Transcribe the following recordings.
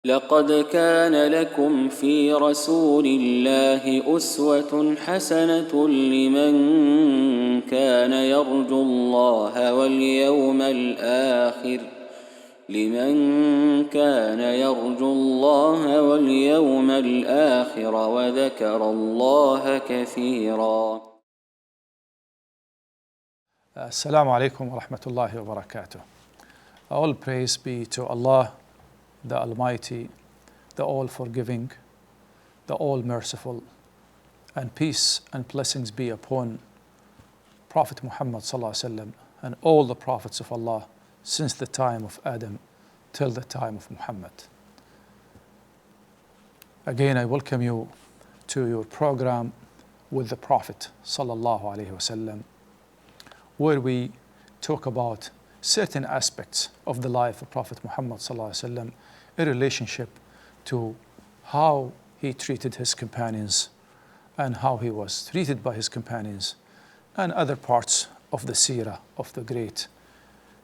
لقد كان لكم في رسول الله أسوة حسنة لمن كان يرجو الله واليوم الآخر وذكر الله كثيرا. Assalamu alaikum wa rahmatullahi wa barakatuh. All praise be to Allah, the Almighty, the All-Forgiving, the All-Merciful, and peace and blessings be upon Prophet Muhammad sallallahu alaihi wasallam and all the prophets of Allah since the time of Adam till the time of Muhammad. Again, I welcome you to your program with the Prophet sallallahu alaihi wasallam, where we talk about certain aspects of the life of Prophet Muhammad sallallahu alaihi wasallam in relationship to how he treated his companions and how he was treated by his companions and other parts of the seerah of the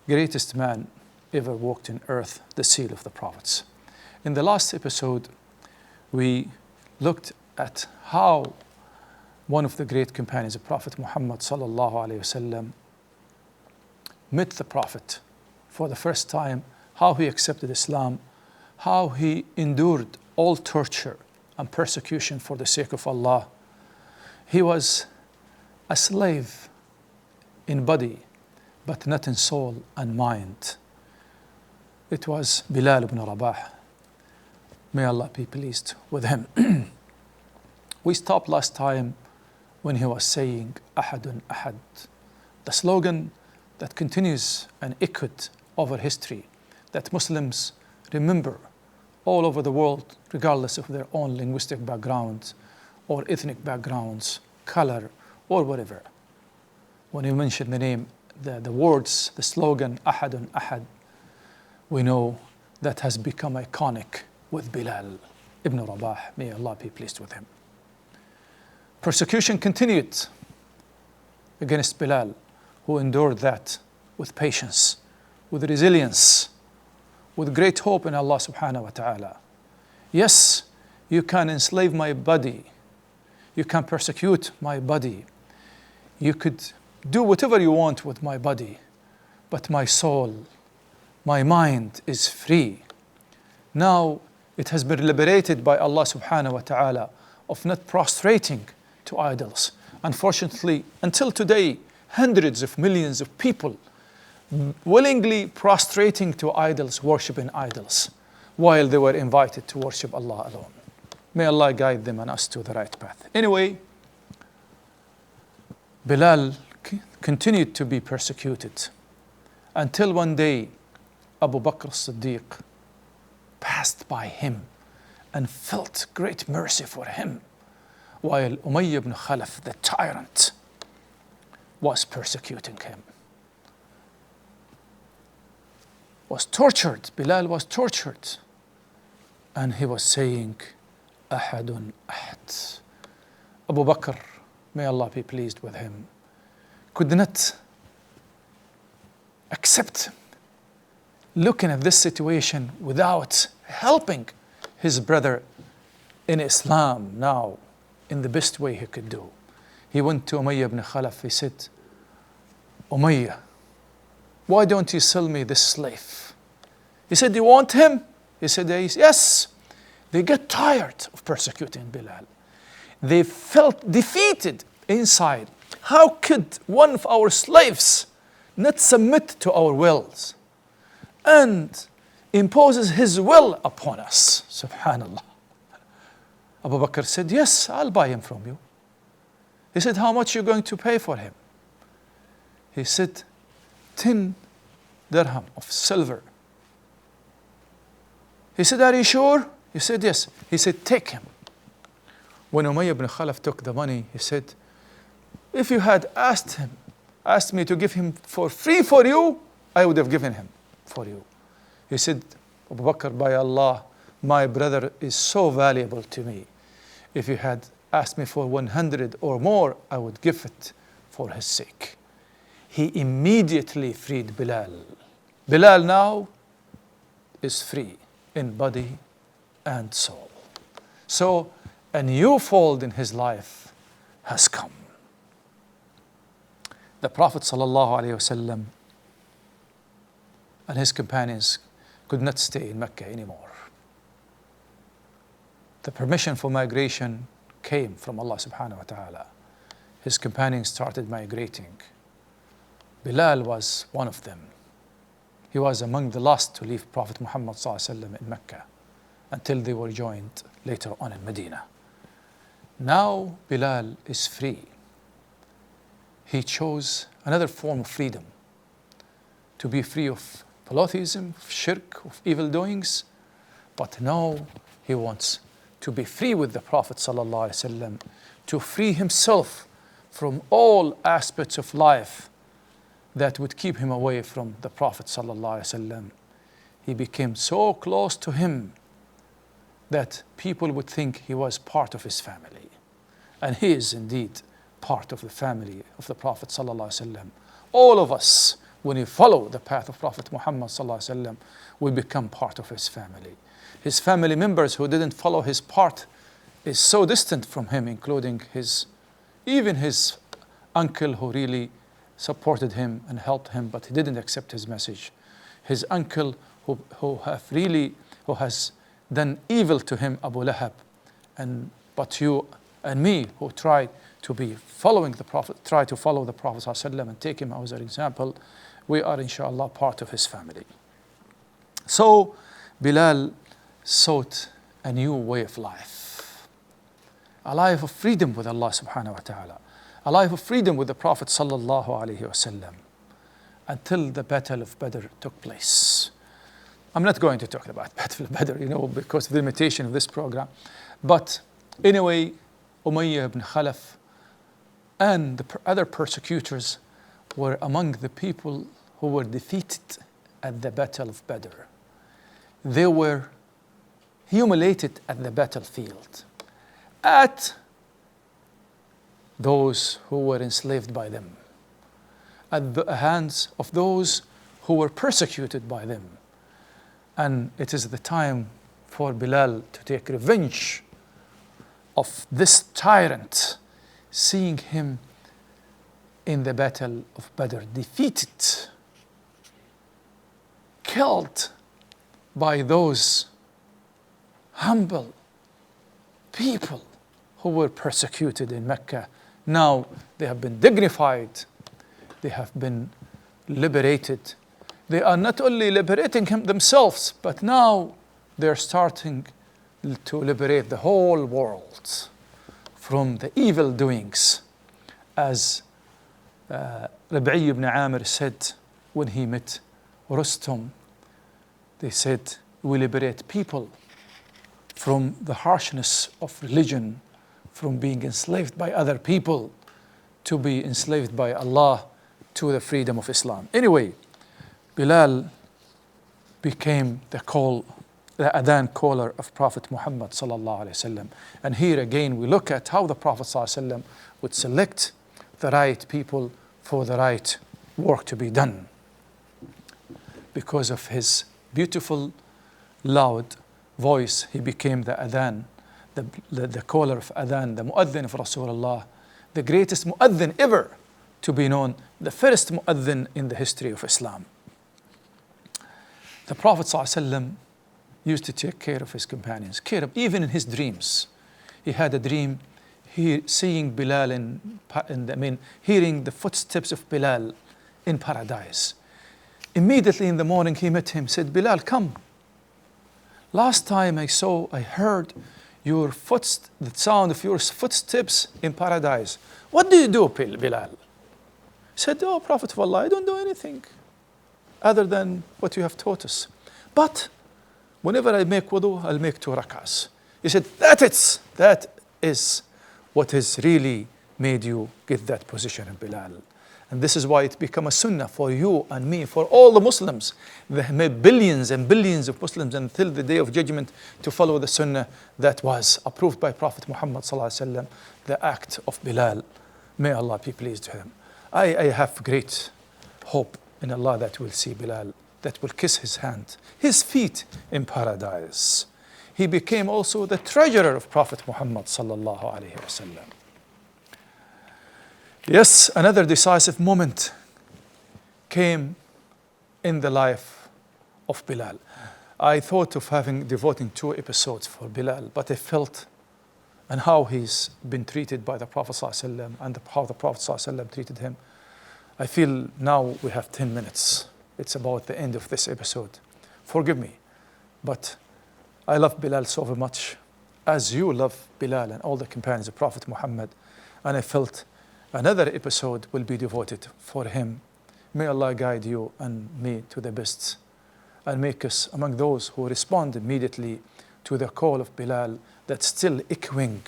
greatest man ever walked in earth, the seal of the prophets. In the last episode, we looked at how one of the great companions of Prophet Muhammad sallallahu alaihi wasallam met the Prophet for the first time, how he accepted Islam, how he endured all torture and persecution for the sake of Allah. He was a slave in body, but not in soul and mind. It was Bilal ibn Rabah. May Allah be pleased with him. We stopped last time when he was saying Ahadun Ahad, the slogan that continues and echoed over history, that Muslims remember all over the world, regardless of their own linguistic backgrounds or ethnic backgrounds, color, or whatever. When you mention the name, the words, the slogan, Ahadun Ahad, we know that has become iconic with Bilal ibn Rabah. May Allah be pleased with him. Persecution continued against Bilal, who endured that with patience, with resilience, with great hope in Allah subhanahu wa ta'ala. Yes, you can enslave my body, you can persecute my body, you could do whatever you want with my body, but my soul, my mind is free. Now it has been liberated by Allah subhanahu wa ta'ala of not prostrating to idols. Unfortunately, until today, hundreds of millions of people willingly prostrating to idols, worshiping idols, while they were invited to worship Allah alone. May Allah guide them and us to the right path. Anyway, Bilal continued to be persecuted until one day Abu Bakr as-Siddiq passed by him and felt great mercy for him, while Umayyah ibn Khalaf, the tyrant, was persecuting him, was tortured. Bilal was tortured, and he was saying Ahadun Ahad. Abu Bakr, may Allah be pleased with him, could not accept looking at this situation without helping his brother in Islam now in the best way he could do. He went to Umayyah ibn Khalaf. He said, Umayyah, why don't you sell me this slave? He said, you want him? He said, yes. They get tired of persecuting Bilal. They felt defeated inside. How could one of our slaves not submit to our wills and imposes his will upon us? Subhanallah. Abu Bakr said, yes, I'll buy him from you. He said, how much are you going to pay for him? He said, 10 dirham of silver. He said, are you sure? He said, yes. He said, take him. When Umayyah ibn Khalaf took the money, he said, if you had asked me to give him for free for you, I would have given him for you. He said, Abu Bakr, by Allah, my brother is so valuable to me. If you had asked me for 100 or more, I would give it for his sake. He immediately freed Bilal. Bilal now is free in body and soul. So a new fold in his life has come. The Prophet ﷺ and his companions could not stay in Mecca anymore. The permission for migration came from Allah subhanahu wa ta'ala. His companions started migrating. Bilal was one of them. He was among the last to leave Prophet Muhammad ﷺ in Mecca until they were joined later on in Medina. Now Bilal is free. He chose another form of freedom, to be free of polytheism, of shirk, of evil doings. But now he wants to be free with the Prophet ﷺ, to free himself from all aspects of life that would keep him away from the Prophet ﷺ. He became so close to him that people would think he was part of his family. And he is indeed part of the family of the Prophet ﷺ. All of us, when we follow the path of Prophet Muhammad ﷺ, we become part of his family. His family members who didn't follow his path is so distant from him, including even his uncle who really supported him and helped him, but he didn't accept his message. His uncle who has done evil to him, Abu Lahab, but you and me who try to be following the Prophet, try to follow the Prophet ﷺ and take him as an example, we are inshallah part of his family. So Bilal sought a new way of life, a life of freedom with Allah subhanahu wa ta'ala, a life of freedom with the Prophet sallallahu alaihi wasallam, until the Battle of Badr took place. I'm not going to talk about Battle of Badr, because of the limitation of this program. But anyway, Umayyah ibn Khalaf and the other persecutors were among the people who were defeated at the Battle of Badr. They were humiliated at the battlefield, at those who were enslaved by them, at the hands of those who were persecuted by them. And it is the time for Bilal to take revenge of this tyrant, seeing him in the Battle of Badr defeated, killed by those humble people who were persecuted in Mecca. Now they have been dignified, they have been liberated. They are not only liberating themselves, but now they're starting to liberate the whole world from the evil doings. As Rabah ibn Amir said when he met Rustum, they said, we liberate people from the harshness of religion, from being enslaved by other people, to be enslaved by Allah, to the freedom of Islam. Anyway, Bilal became the adhan caller of Prophet Muhammad sallallahu alaihi wasallam. And here again we look at how the Prophet sallallahu alaihi wasallam would select the right people for the right work to be done. Because of his beautiful, loud voice, he became the adhan, the caller of adhan, the mu'adhin of Rasulullah, the greatest mu'adhin ever to be known, the first mu'adhin in the history of Islam. The Prophet ﷺ used to take care of his companions, even in his dreams. He had a dream, seeing Bilal hearing the footsteps of Bilal in paradise. Immediately in the morning he met him, said, Bilal, come. Last time I heard the sound of your footsteps in paradise. What do you do, Bilal? He said, oh, Prophet of Allah, I don't do anything other than what you have taught us. But whenever I make wudu, I'll make 2 rak'ahs. He said, that is what has really made you get that position of Bilal. And this is why it became a sunnah for you and me, for all the Muslims. They made billions and billions of Muslims until the day of judgment to follow the sunnah that was approved by Prophet Muhammad sallallahu alaihi wasallam, the act of Bilal. May Allah be pleased with him. I have great hope in Allah that we'll see Bilal, that will kiss his hand, his feet in paradise. he became also the treasurer of Prophet Muhammad sallallahu alaihi wasallam. Yes, another decisive moment came in the life of Bilal. I thought of devoting 2 episodes for Bilal, but I felt and how he's been treated by the Prophet ﷺ and how the Prophet ﷺ treated him. I feel now we have 10 minutes. It's about the end of this episode. Forgive me, but I love Bilal so very much, as you love Bilal and all the companions of Prophet Muhammad, and I felt another episode will be devoted for him. May Allah guide you and me to the best, and make us among those who respond immediately to the call of Bilal that's still echoing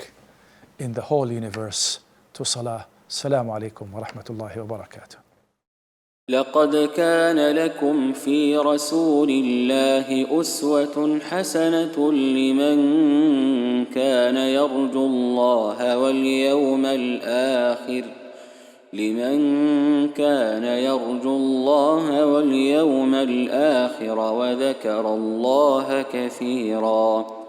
in the whole universe to Salah. Assalamu alaikum wa rahmatullahi wa barakatuh. لقد كان لكم في رسول الله أسوة حسنة لمن كان يرجو الله واليوم الآخر وذكر الله كثيرا.